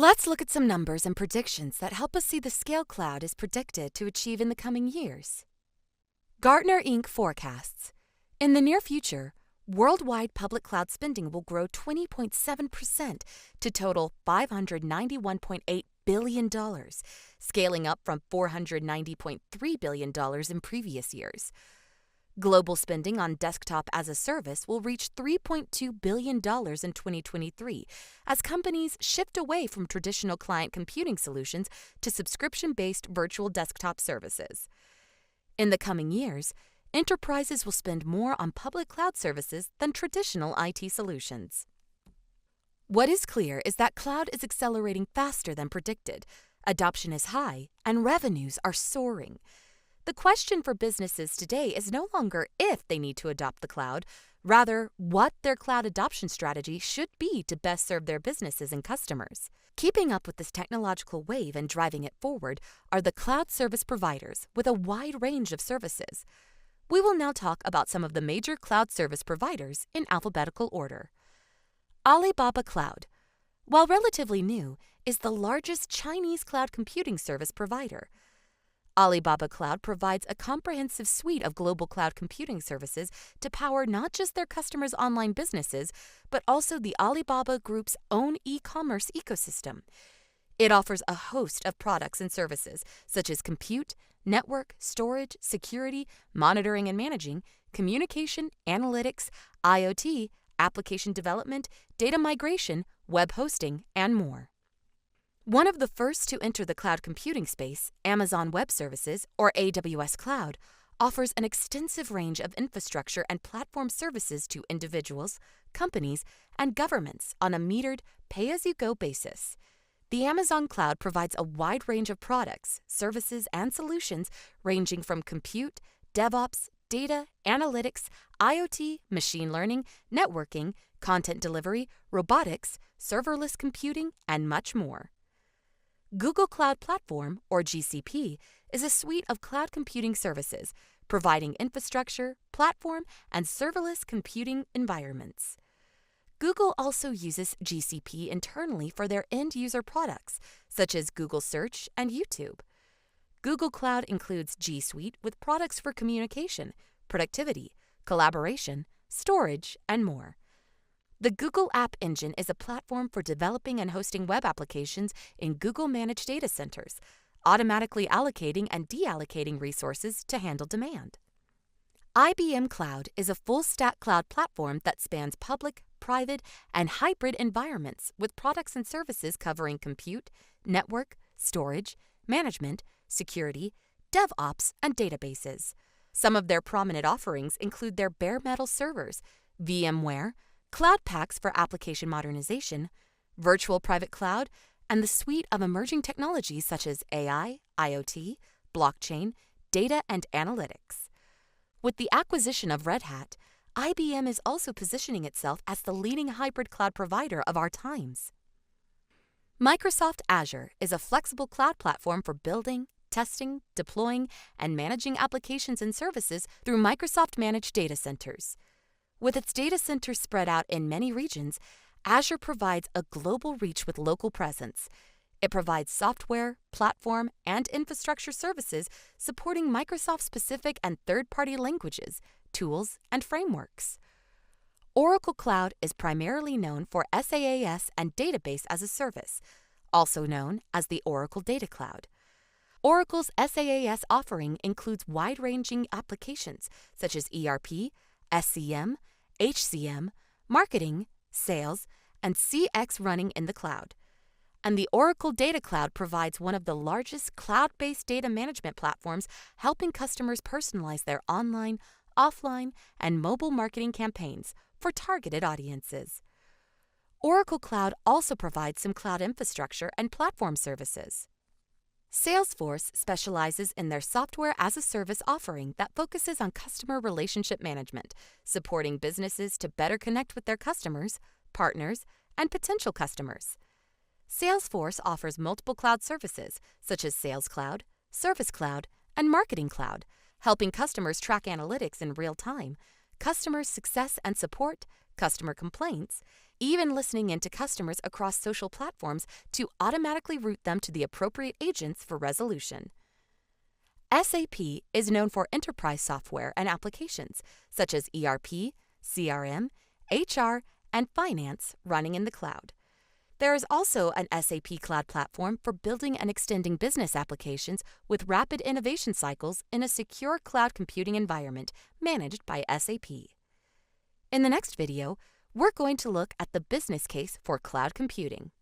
Let's look at some numbers and predictions that help us see the scale cloud is predicted to achieve in the coming years. Gartner Inc. forecasts, in the near future, worldwide public cloud spending will grow 20.7% to total $591.8 billion, scaling up from $490.3 billion in previous years. Global spending on desktop as a service will reach $3.2 billion in 2023 as companies shift away from traditional client computing solutions to subscription-based virtual desktop services. In the coming years, enterprises will spend more on public cloud services than traditional IT solutions. What is clear is that cloud is accelerating faster than predicted, adoption is high, and revenues are soaring. The question for businesses today is no longer if they need to adopt the cloud, rather what their cloud adoption strategy should be to best serve their businesses and customers. Keeping up with this technological wave and driving it forward are the cloud service providers with a wide range of services. We will now talk about some of the major cloud service providers in alphabetical order. Alibaba Cloud, while relatively new, is the largest Chinese cloud computing service provider. Alibaba Cloud provides a comprehensive suite of global cloud computing services to power not just their customers' online businesses, but also the Alibaba Group's own e-commerce ecosystem. It offers a host of products and services such as compute, network, storage, security, monitoring and managing, communication, analytics, IoT, application development, data migration, web hosting, and more. One of the first to enter the cloud computing space, Amazon Web Services, or AWS Cloud, offers an extensive range of infrastructure and platform services to individuals, companies, and governments on a metered, pay-as-you-go basis. The Amazon Cloud provides a wide range of products, services, and solutions ranging from compute, DevOps, data, analytics, IoT, machine learning, networking, content delivery, robotics, serverless computing, and much more. Google Cloud Platform, or GCP, is a suite of cloud computing services, providing infrastructure, platform, and serverless computing environments. Google also uses GCP internally for their end-user products, such as Google Search and YouTube. Google Cloud includes G Suite with products for communication, productivity, collaboration, storage, and more. The Google App Engine is a platform for developing and hosting web applications in Google-managed data centers, automatically allocating and deallocating resources to handle demand. IBM Cloud is a full-stack cloud platform that spans public, private, and hybrid environments with products and services covering compute, network, storage, management, security, DevOps, and databases. Some of their prominent offerings include their bare metal servers, VMware, Cloud Paks for application modernization, virtual private cloud, and the suite of emerging technologies such as AI, IoT, blockchain, data, and analytics. With the acquisition of Red Hat, IBM is also positioning itself as the leading hybrid cloud provider of our times. Microsoft Azure is a flexible cloud platform for building, testing, deploying, and managing applications and services through Microsoft-managed data centers. With its data centers spread out in many regions, Azure provides a global reach with local presence. It provides software, platform, and infrastructure services supporting Microsoft-specific and third-party languages, tools, and frameworks. Oracle Cloud is primarily known for SaaS and Database as a Service, also known as the Oracle Data Cloud. Oracle's SaaS offering includes wide-ranging applications such as ERP, SCM, HCM, marketing, sales, and CX running in the cloud. And the Oracle Data Cloud provides one of the largest cloud-based data management platforms, helping customers personalize their online, offline, and mobile marketing campaigns for targeted audiences. Oracle Cloud also provides some cloud infrastructure and platform services. Salesforce specializes in their software as a service offering that focuses on customer relationship management, supporting businesses to better connect with their customers, partners, and potential customers. Salesforce offers multiple cloud services such as Sales Cloud, Service Cloud, and Marketing Cloud, helping customers track analytics in real time, customer success and support, customer complaints, even listening in to customers across social platforms to automatically route them to the appropriate agents for resolution. SAP is known for enterprise software and applications such as ERP, CRM, HR, and finance running in the cloud. There is also an SAP Cloud Platform for building and extending business applications with rapid innovation cycles in a secure cloud computing environment managed by SAP. In the next video, we're going to look at the business case for cloud computing.